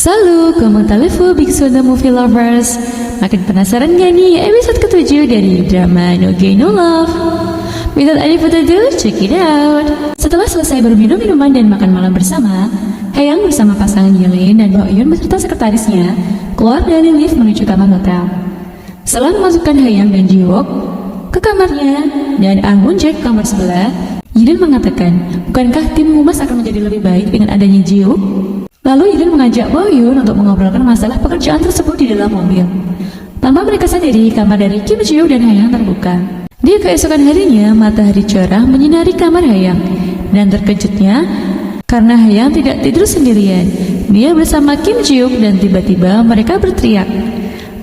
Salut, comment allez-vous Big Soda Movie Lovers? Makin penasaran gak nih episode ke-7 dari drama No Gain No Love? Without any further ado, check it out. Setelah selesai berminum minuman dan makan malam bersama, Haeyang bersama pasangan Yilin dan Boyun beserta sekretarisnya keluar dari lift menuju kamar hotel. Setelah memasukkan Haeyang dan Jiwook ke kamarnya dan Ah Won-jae ke kamar sebelah, Yilin mengatakan, bukankah tim humas akan menjadi lebih baik dengan adanya Jiwook? Lalu Yilin mengajak Boyun untuk mengobrolkan masalah pekerjaan tersebut di dalam mobil. Tanpa mereka sadari, kamar dari Kim Ji-wook dan Haeyang terbuka. Di keesokan harinya, matahari cerah menyinari kamar Haeyang. Dan terkejutnya, karena Haeyang tidak tidur sendirian, dia bersama Kim Ji-wook dan tiba-tiba mereka berteriak.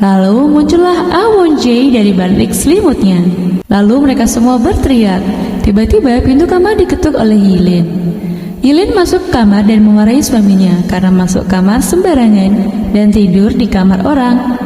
Lalu muncullah Ah Won-jae dari balik selimutnya. Lalu mereka semua berteriak. Tiba-tiba pintu kamar diketuk oleh Yilin. Yilin masuk kamar dan memarahi suaminya karena masuk kamar sembarangan dan tidur di kamar orang.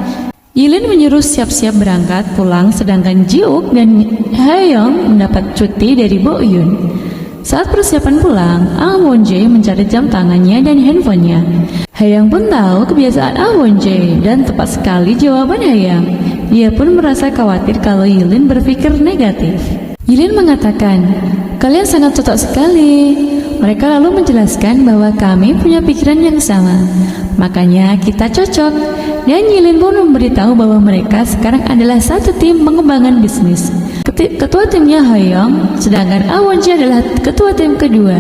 Yilin menyuruh siap-siap berangkat pulang, sedangkan Jiwook dan Haeyang mendapat cuti dari Boyun. Saat persiapan pulang, Ah Won-jae mencari jam tangannya dan handphonenya. Haeyang pun tahu kebiasaan Ah Won-jae dan tepat sekali jawaban Haeyang. Dia pun merasa khawatir kalau Yilin berpikir negatif. Yilin mengatakan, kalian sangat cocok sekali. Mereka lalu menjelaskan bahwa kami punya pikiran yang sama, makanya kita cocok. Dan Yilin pun memberitahu bahwa mereka sekarang adalah satu tim pengembangan bisnis. Ketua timnya Haeyang, sedangkan Ah Won-jae adalah ketua tim kedua.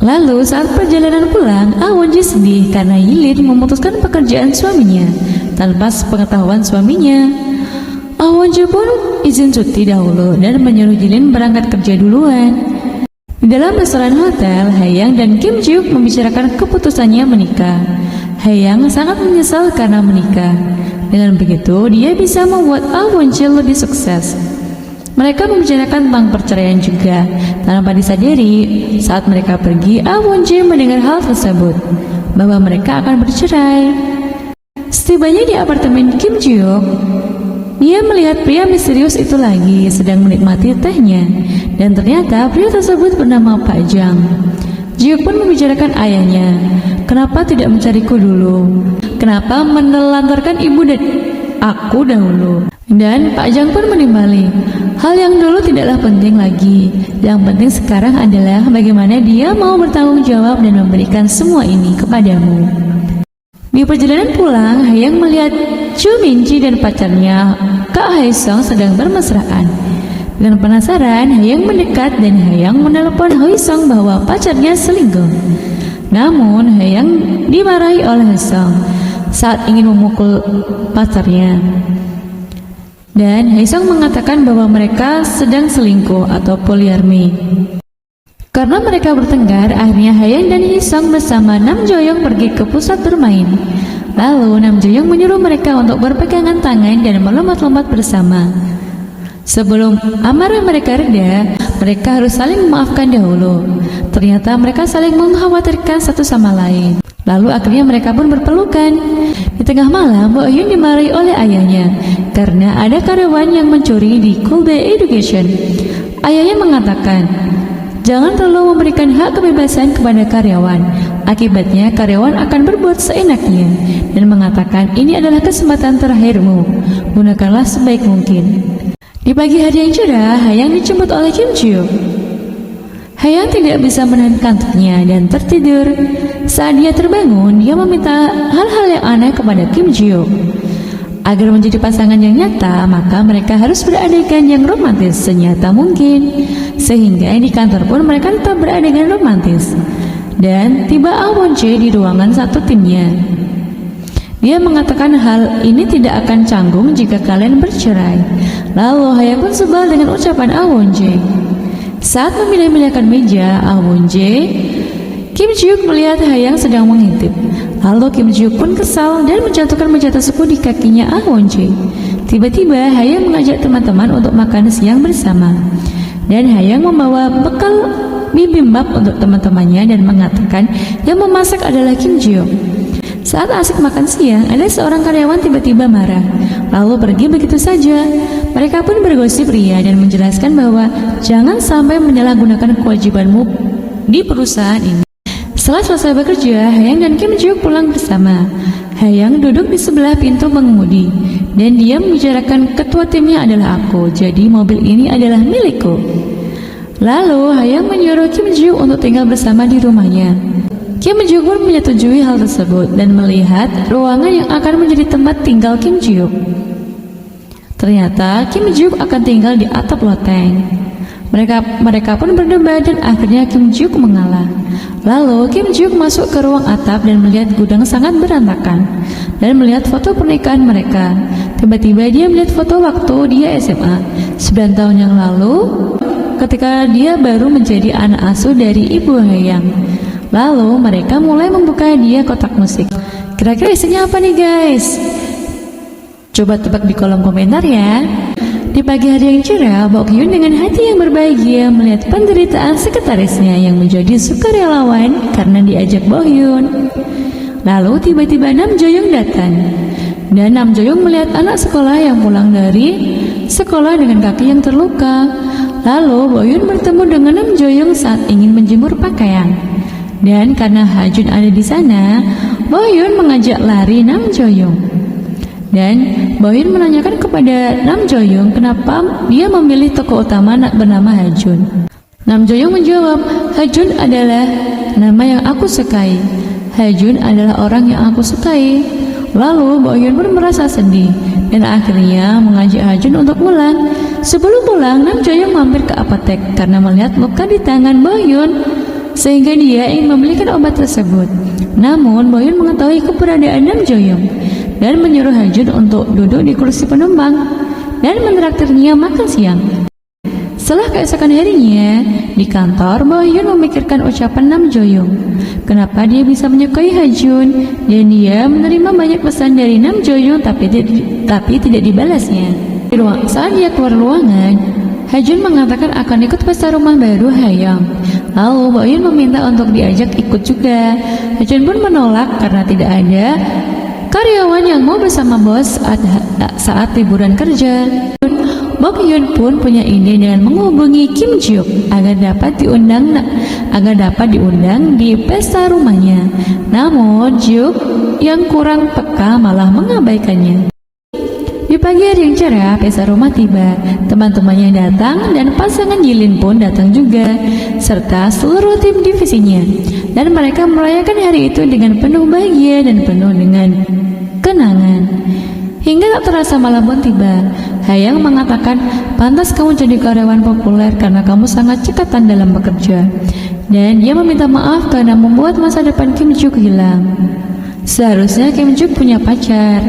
Lalu saat perjalanan pulang, Ah Won-jae sedih karena Yilin memutuskan pekerjaan suaminya tanpa sepengetahuan suaminya. Ah Won-jae pun izin cuti dahulu dan menyuruh Yilin berangkat kerja duluan. Di dalam restoran hotel, Haeyang dan Kim Ji-wook membicarakan keputusannya menikah. Haeyang sangat menyesal karena menikah. Dengan begitu, dia bisa membuat Ah Won-jae lebih sukses. Mereka membicarakan tentang perceraian juga. Tanpa disadari, saat mereka pergi, Ah Won-jae mendengar hal tersebut, bahwa mereka akan bercerai. Setibanya di apartemen Kim Ji-wook, dia melihat pria misterius itu lagi sedang menikmati tehnya, dan ternyata pria tersebut bernama Pak Jang. Ji-wook pun membicarakan ayahnya, kenapa tidak mencariku dulu? Kenapa menelantarkan ibu dan aku dahulu? Dan Pak Jang pun menimbali, hal yang dulu tidaklah penting lagi. Yang penting sekarang adalah bagaimana dia mau bertanggung jawab dan memberikan semua ini kepadamu. Di perjalanan pulang, Haeyang melihat Chu Min-ji dan pacarnya Kak Hae-sung sedang bermesraan. Dengan penasaran, Haeyang mendekat dan Haeyang menelepon Hae-sung bahwa pacarnya selingkuh. Namun, Haeyang dimarahi oleh Hae-sung saat ingin memukul pacarnya. Dan Hae-sung mengatakan bahwa mereka sedang selingkuh atau poliarmi. Karena mereka bertengkar, akhirnya Haeyang dan Hae-sung bersama Nam Jo-young pergi ke pusat bermain. Lalu Nam Jo-young menyuruh mereka untuk berpegangan tangan dan melompat-lompat bersama. Sebelum amarah mereka reda, mereka harus saling memaafkan dahulu. Ternyata mereka saling mengkhawatirkan satu sama lain. Lalu akhirnya mereka pun berpelukan. Di tengah malam, Boyun dimarahi oleh ayahnya karena ada karyawan yang mencuri di Kobe Education. Ayahnya mengatakan, jangan terlalu memberikan hak kebebasan kepada karyawan. Akibatnya karyawan akan berbuat seenaknya dan mengatakan ini adalah kesempatan terakhirmu. Gunakanlah sebaik mungkin. Di pagi hari yang cerah, Haeyang dijemput oleh Kim Ji-wook. Haeyang tidak bisa menahan kantuknya dan tertidur. Saat dia terbangun, dia meminta hal-hal yang aneh kepada Kim Ji-wook. Agar menjadi pasangan yang nyata, maka mereka harus beradegan yang romantis senyata mungkin. Sehingga di kantor pun mereka tetap beradegan romantis. Dan tiba Ah Won-jae di ruangan satu timnya. Dia mengatakan hal ini tidak akan canggung jika kalian bercerai. Lalu Haeyang pun sebal dengan ucapan Ah Won-jae. Saat memilih-milihkan meja Ah Won-jae, Kim Ji-wook melihat Haeyang sedang mengintip. Lalu Kim Ji-wook pun kesal dan menjatuhkan meja tersebut di kakinya Ah Won-jae. Tiba-tiba Haeyang mengajak teman-teman untuk makan siang bersama. Dan Haeyang membawa bekal bibimbap untuk teman-temannya dan mengatakan yang memasak adalah Kim Ji-wook. Saat asik makan siang, ada seorang karyawan tiba-tiba marah, lalu pergi begitu saja. Mereka pun bergosip ria dan menjelaskan bahwa jangan sampai menyalahgunakan kewajibanmu di perusahaan ini. Setelah selesai bekerja, Haeyang dan Kim Ji-wook pulang bersama. Haeyang duduk di sebelah pintu pengemudi, dan dia membicarakan ketua timnya adalah aku, jadi mobil ini adalah milikku. Lalu Haeyang menyuruh Kim Ji-wook untuk tinggal bersama di rumahnya. Kim Ji-wook pun menyetujui hal tersebut dan melihat ruangan yang akan menjadi tempat tinggal Kim Ji-wook. Ternyata Kim Ji-wook akan tinggal di atap loteng. Mereka pun berdebat dan akhirnya Kim Ji-wook mengalah. Lalu Kim Ji-wook masuk ke ruang atap dan melihat gudang sangat berantakan dan melihat foto pernikahan mereka. Tiba-tiba dia melihat foto waktu dia SMA 9 tahun yang lalu ketika dia baru menjadi anak asuh dari ibu Haeyang. Lalu mereka mulai membuka dia kotak musik. Kira-kira isinya apa nih guys? Coba tebak di kolom komentar ya. Di pagi hari yang cerah, Bok-hyun dengan hati yang berbahagia melihat penderitaan sekretarisnya yang menjadi sukarelawan karena diajak Bok-hyun. Lalu tiba-tiba Nam Jo-young datang. Dan Nam Jo-young melihat anak sekolah yang pulang dari sekolah dengan kaki yang terluka. Lalu Bok-hyun bertemu dengan Nam Jo-young saat ingin menjemur pakaian. Dan karena Ha-jun ada di sana, Bok-hyun mengajak lari Nam Jo-young. Dan Bok-hyun menanyakan kepada Nam Jo-young kenapa dia memilih tokoh utama bernama Ha-jun. Nam Jo-young menjawab, Ha-jun adalah nama yang aku sukai. Ha-jun adalah orang yang aku sukai. Lalu Bok-hyun pun merasa sedih dan akhirnya mengajak Ha-jun untuk pulang. Sebelum pulang, Nam Jo-young mampir ke apotek karena melihat luka di tangan Bok-hyun sehingga dia ingin membelikan obat tersebut. Namun Bok-hyun mengetahui keberadaan Nam Jo-young dan menyuruh Ha-jun untuk duduk di kursi penumpang dan menraktirnya makan siang. Setelah keesokan harinya, di kantor, Bok-hyun memikirkan ucapan Nam Jo-young. Kenapa dia bisa menyukai Ha-jun dan dia menerima banyak pesan dari Nam Jo-young tapi tidak dibalasnya. Saat dia keluar ruangan, Ha-jun mengatakan akan ikut pesta rumah baru Haeyang. Lalu Bok-hyun meminta untuk diajak ikut juga. Ha-jun pun menolak karena tidak ada karyawan yang mau bersama bos saat liburan kerja. Bok-hyun pun punya ide dengan menghubungi Kim Ji-wook agar dapat diundang di pesta rumahnya. Namun Ji-wook yang kurang peka malah mengabaikannya. Di pagi hari yang cerah, pesta rumah tiba. Teman-temannya datang dan pasangan Jilin pun datang juga, serta seluruh tim divisinya. Dan mereka merayakan hari itu dengan penuh bahagia dan penuh dengan kenangan. Hingga tak terasa malam pun tiba. Haeyang mengatakan, pantas kamu jadi karyawan populer karena kamu sangat cekatan dalam bekerja. Dan dia meminta maaf karena membuat masa depan Kim Ji-wook hilang. Seharusnya Kim Ji-wook punya pacar.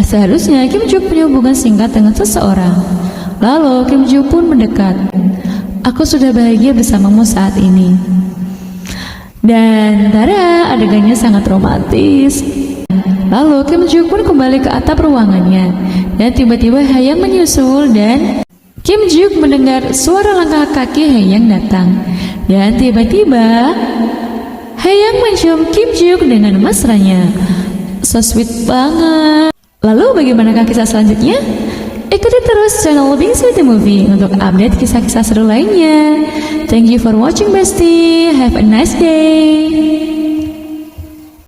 Seharusnya Kim Ji-wook punya hubungan singkat dengan seseorang. Lalu Kim Ji-wook pun mendekat. Aku sudah bahagia bersamamu saat ini. Dan tada, adegannya sangat romantis. Lalu Kim Ji-wook pun kembali ke atap ruangannya. Dan tiba-tiba Haeyang menyusul dan Kim Ji-wook mendengar suara langkah kaki Haeyang datang. Dan tiba-tiba Haeyang mencium Kim Ji-wook dengan mesranya. So sweet banget. Lalu bagaimanakah kisah selanjutnya? Ikuti terus channel Bing Sweety Movie untuk update kisah-kisah seru lainnya. Thank you for watching bestie. Have a nice day.